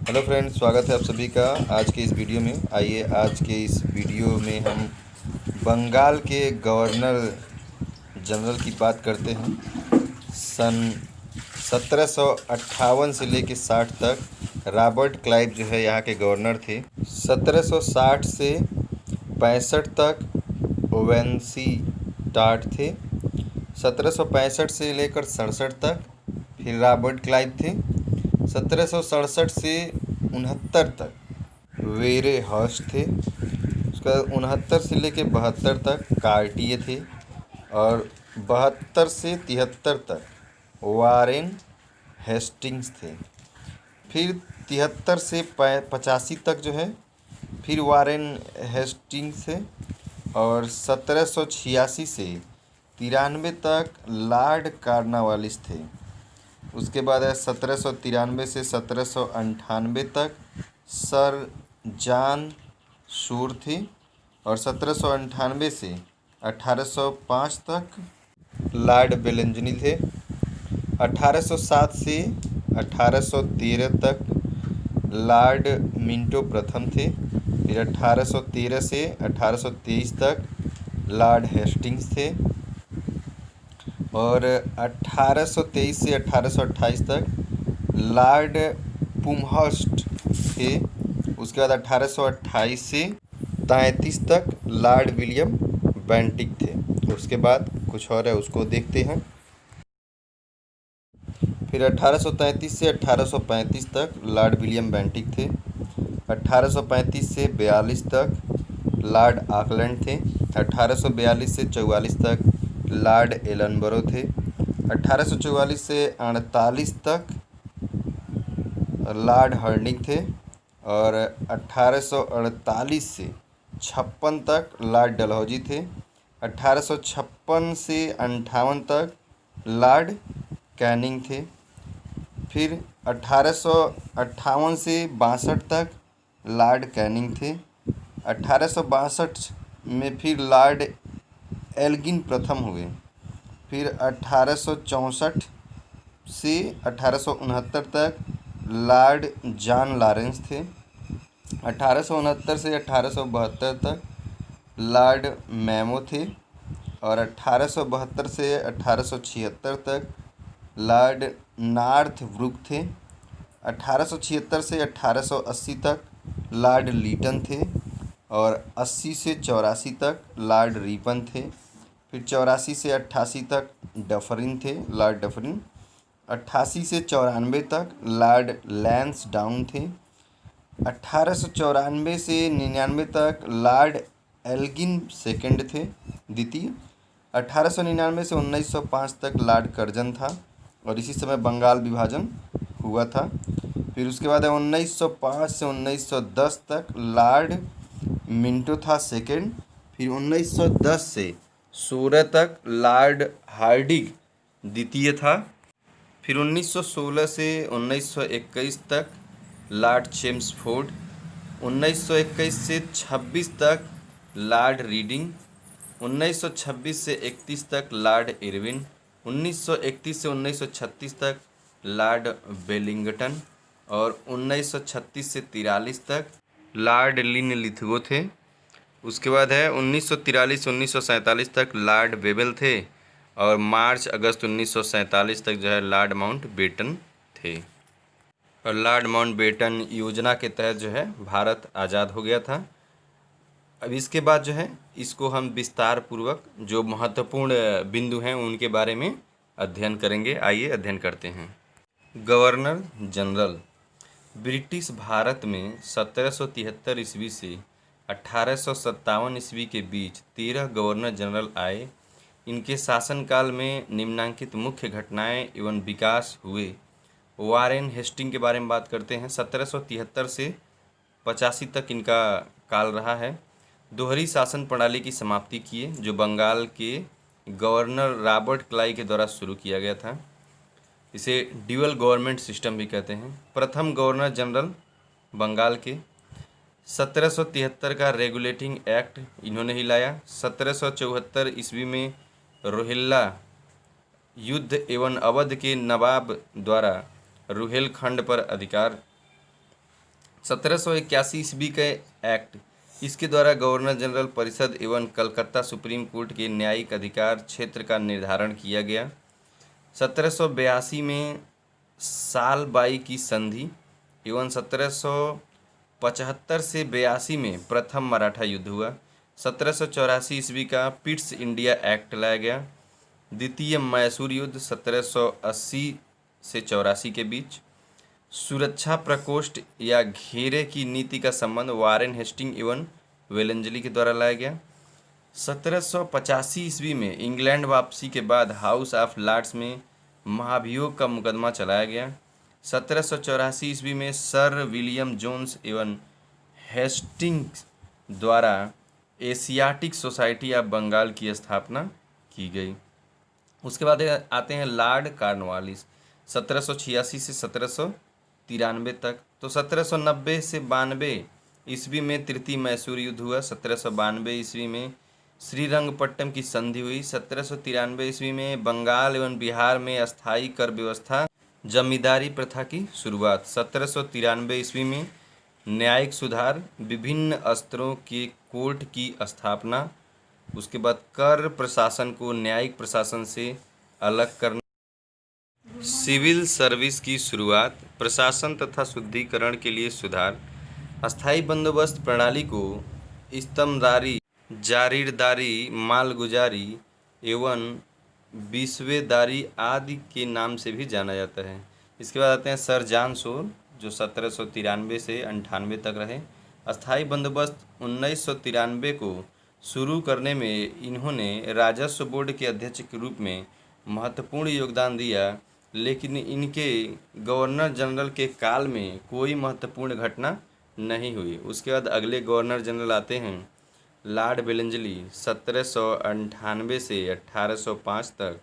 Hello friends, स्वागत है आप सभी का आज के इस वीडियो में। आइए आज के इस वीडियो में हम बंगाल के गवर्नर जनरल की बात करते हैं। सन 1758 से लेकर 60 तक रॉबर्ट क्लाइव जो है यहाँ के गवर्नर थे। 1760 से 65 तक ओवेंसी टाट थे। 1765 से लेकर 67 तक फिर रॉबर्ट क्लाइव थे। 1767 से 69 तक वेरे हर्स्ट थे। उसका 69 से लेकर 72 तक कार्टिए थे और 72 से 73 तक वारेन हेस्टिंग्स थे। फिर 73 से 85 तक जो है फिर वारेन हेस्टिंग्स थे और 1786 से 93 तक लॉर्ड कार्नवालिस थे। उसके बाद है 1793 से 1798 तक सर जॉन शूर थे और 1798 से 1805 तक लॉर्ड बेलेंजनी थे। 1807 से 1813 तक लॉर्ड मिंटो प्रथम थे। फिर 1813 से 1823 तक लॉर्ड हेस्टिंग्स थे और 1823 से 1828 तक लॉर्ड पुमहर्स्ट थे। उसके बाद 1828 से 33 तक लॉर्ड विलियम बेंटिक थे। उसके बाद कुछ और है, उसको देखते हैं। फिर 1833 से 1835 तक लॉर्ड विलियम बेंटिक थे। 1835 से 42 तक लॉर्ड ऑकलैंड थे। 1842 से 44 तक लॉर्ड एलनबरो थे। 1844 से 48 तक लॉर्ड हर्डिंग थे और 1848 से 56 तक लॉर्ड डलहौजी थे। 1856 से 58 तक लॉर्ड कैनिंग थे। फिर 1858 से 62 तक लॉर्ड कैनिंग थे। 1862 में फिर लॉर्ड एल्गिन प्रथम हुए। फिर 1864 से 1869 तक लॉर्ड जॉन लॉरेंस थे। 1869 से 1872 तक लॉर्ड मैमो थे और 1872 से 1876 तक लॉर्ड नॉर्थ ब्रुक थे। 1876 से 1880 तक लॉर्ड लीटन थे और 80 से 84 तक लॉर्ड रिपन थे। फिर 84 से 88 तक डफरिन थे, लॉर्ड डफरिन। 88 से 94 तक लॉर्ड लैंस डाउन थे। 1894 से 99 तक लॉर्ड एल्गिन सेकंड थे, द्वितीय। 1899 से 1905 तक लॉर्ड कर्जन था और इसी समय बंगाल विभाजन हुआ था। फिर उसके बाद 1905 से 1910 तक लॉर्ड मिंटो था सेकंड। फिर 1910 से 16 तक लॉर्ड हार्डिंग द्वितीय था। फिर 1916 से 1921 तक लॉर्ड चेम्सफोर्ड। 1921 से 26 तक लॉर्ड रीडिंग। 1926 से 31 तक लॉर्ड इरविन। 1931 से 1936 तक लॉर्ड वेलिंगटन और 1936 से 43 तक लॉर्ड लिनलिथगो थे। उसके बाद है 1943 से 1947 तक लॉर्ड बेबल थे और मार्च अगस्त 1947 तक जो है लॉर्ड माउंटबेटन थे। और लॉर्ड माउंटबेटन योजना के तहत जो है भारत आज़ाद हो गया था। अब इसके बाद जो है इसको हम विस्तार पूर्वक जो महत्वपूर्ण बिंदु हैं उनके बारे में अध्ययन करेंगे। आइए अध्ययन करते हैं। गवर्नर जनरल ब्रिटिश भारत में 1773 ईस्वी से 1857 ईस्वी के बीच 13 गवर्नर जनरल आए। इनके शासनकाल में निम्नलिखित मुख्य घटनाएं एवं विकास हुए। वारेन हेस्टिंग के बारे में बात करते हैं। 1773 से 85 तक इनका काल रहा है। दोहरी शासन प्रणाली की समाप्ति किए जो बंगाल के गवर्नर रॉबर्ट क्लाइव के द्वारा शुरू किया गया था। इसे ड्यूअल गवर्नमेंट सिस्टम भी कहते हैं। प्रथम गवर्नर जनरल बंगाल के 1773 का रेगुलेटिंग एक्ट इन्होंने ही लाया। 1774 ईस्वी में रोहिल्ला युद्ध एवं अवध के नवाब द्वारा रुहेलखंड पर अधिकार 1781 ईस्वी का एक्ट, इसके द्वारा गवर्नर जनरल परिषद एवं कलकत्ता सुप्रीम कोर्ट के न्यायिक अधिकार क्षेत्र का निर्धारण किया गया। 1782 में साल बाई की संधि एवं 1775 से 82 में प्रथम मराठा युद्ध हुआ। 1784 ईस्वी का पिट्स इंडिया एक्ट लाया गया। द्वितीय मैसूर युद्ध 1780 से 84 के बीच। सुरक्षा प्रकोष्ठ या घेरे की नीति का संबंध वारेन हेस्टिंग एवं वेलेंजली के द्वारा लाया गया। 1785 ईस्वी में इंग्लैंड वापसी के बाद हाउस ऑफ लॉर्ड्स में महाभियोग का मुकदमा चलाया गया। 1784 ईस्वी में सर विलियम जोन्स एवं हेस्टिंग्स द्वारा एशियाटिक सोसाइटी ऑफ बंगाल की स्थापना की गई। उसके बाद आते हैं लॉर्ड कॉर्नवालिस, 1786 से 1793 तक। तो 1790 से 92 ईस्वी में तृतीय मैसूर युद्ध हुआ। 1792 ईस्वी में श्रीरंगपट्टम की संधि हुई। 1793 ईस्वी में बंगाल एवं बिहार में अस्थायी कर व्यवस्था, जमींदारी प्रथा की शुरुआत। 1793 ईस्वी में न्यायिक सुधार, विभिन्न स्तरों के कोर्ट की स्थापना। उसके बाद कर प्रशासन को न्यायिक प्रशासन से अलग करना, सिविल सर्विस की शुरुआत, प्रशासन तथा शुद्धिकरण के लिए सुधार, अस्थायी बंदोबस्त प्रणाली को स्तंभदारी, जागीरदारी, मालगुजारी एवं विस्वेदारी आदि के नाम से भी जाना जाता है। इसके बाद आते हैं सर जॉन शोर, जो 1793 से 98 तक रहे। अस्थायी बंदोबस्त 1993 को शुरू करने में इन्होंने राजस्व बोर्ड के अध्यक्ष के रूप में महत्वपूर्ण योगदान दिया, लेकिन इनके गवर्नर जनरल के काल में कोई महत्वपूर्ण घटना नहीं हुई। उसके बाद अगले गवर्नर जनरल आते हैं लॉर्ड वेलेंजली, 1798 से 1805 तक।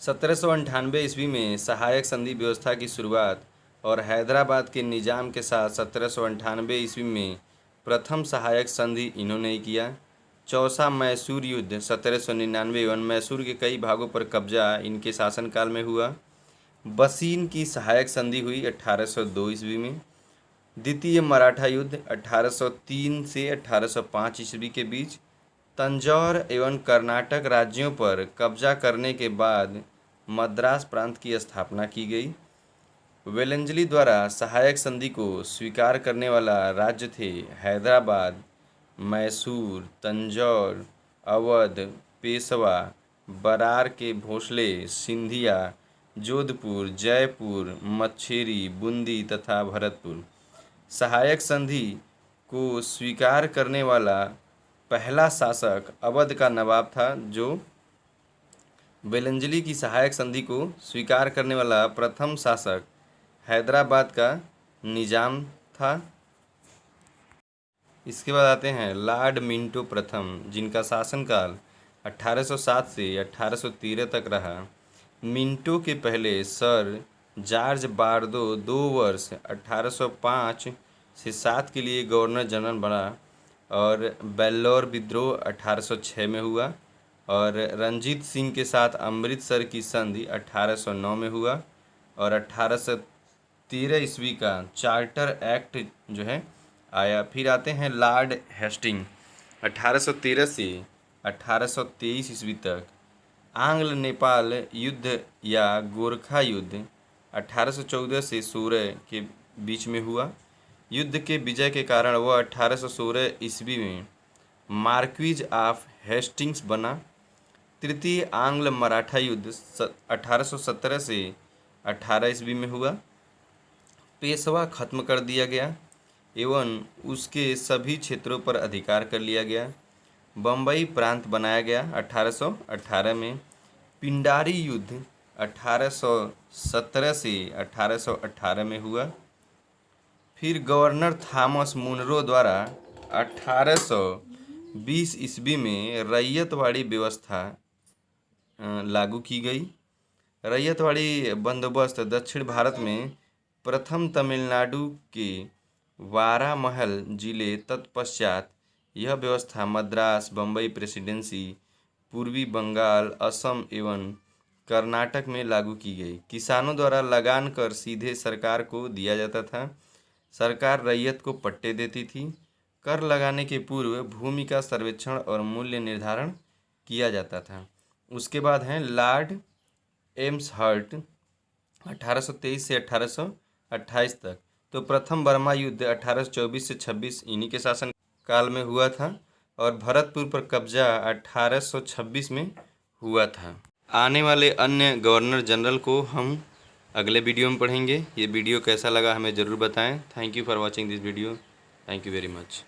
1798 ईस्वी में सहायक संधि व्यवस्था की शुरुआत और हैदराबाद के निजाम के साथ 1798 ईस्वी में प्रथम सहायक संधि इन्होंने किया। चौसा मैसूर युद्ध 1799 एवं मैसूर के कई भागों पर कब्जा इनके शासनकाल में हुआ। बसीन की सहायक संधि हुई 1802 ईस्वी में। द्वितीय मराठा युद्ध 1803 से 1805 ईस्वी के बीच। तंजौर एवं कर्नाटक राज्यों पर कब्जा करने के बाद मद्रास प्रांत की स्थापना की गई। वेलेंजली द्वारा सहायक संधि को स्वीकार करने वाला राज्य थे हैदराबाद, मैसूर, तंजौर, अवध, पेशवा, बरार के भोसले, सिंधिया, जोधपुर, जयपुर, मच्छेरी, बूंदी तथा भरतपुर। सहायक संधि को स्वीकार करने वाला पहला शासक अवध का नवाब था, जो वेलेंजली की सहायक संधि को स्वीकार करने वाला प्रथम शासक हैदराबाद का निजाम था। इसके बाद आते हैं लॉर्ड मिंटो प्रथम, जिनका शासनकाल 1807 से 1813 तक रहा। मिंटो के पहले सर जॉर्ज बारदो 2 वर्ष 1805 से 7 के लिए गवर्नर जनरल बना और बेल्लौर विद्रोह 1806 में हुआ और रंजीत सिंह के साथ अमृतसर की संधि 1809 में हुआ और 1813 ईस्वी का चार्टर एक्ट जो है आया। फिर आते हैं लॉर्ड हेस्टिंग, 1813 से 1823 ईस्वी तक। आंग्ल नेपाल युद्ध या गोरखा युद्ध 1814 से 16 के बीच में हुआ। युद्ध के विजय के कारण वह 1816 ईस्वी में मार्क्वीज ऑफ हेस्टिंग्स बना। तृतीय आंग्ल मराठा युद्ध 1817 से 18 ईस्वी में हुआ। पेशवा खत्म कर दिया गया एवं उसके सभी क्षेत्रों पर अधिकार कर लिया गया। बम्बई प्रांत बनाया गया 1818 में। पिंडारी युद्ध 1817 से 1818 में हुआ। फिर गवर्नर थॉमस मुनरो द्वारा 1820 ईस्वी में रैयतवाड़ी व्यवस्था लागू की गई। रैयतवाड़ी बंदोबस्त दक्षिण भारत में प्रथम तमिलनाडु के वारामहल जिले, तत्पश्चात यह व्यवस्था मद्रास, बम्बई प्रेसिडेंसी, पूर्वी बंगाल, असम एवं कर्नाटक में लागू की गई। किसानों द्वारा लगान कर सीधे सरकार को दिया जाता था। सरकार रैयत को पट्टे देती थी। कर लगाने के पूर्व भूमि का सर्वेक्षण और मूल्य निर्धारण किया जाता था। उसके बाद हैं लॉर्ड एम्सहर्ट 1823 से 1828 तक। तो प्रथम बर्मा युद्ध 1824 से 26 इन्हीं के शासन काल में हुआ था और भरतपुर पर कब्जा 1826 में हुआ था। आने वाले अन्य गवर्नर जनरल को हम अगले वीडियो में पढ़ेंगे। ये वीडियो कैसा लगा हमें ज़रूर बताएं। Thank you for watching this video. Thank you very much.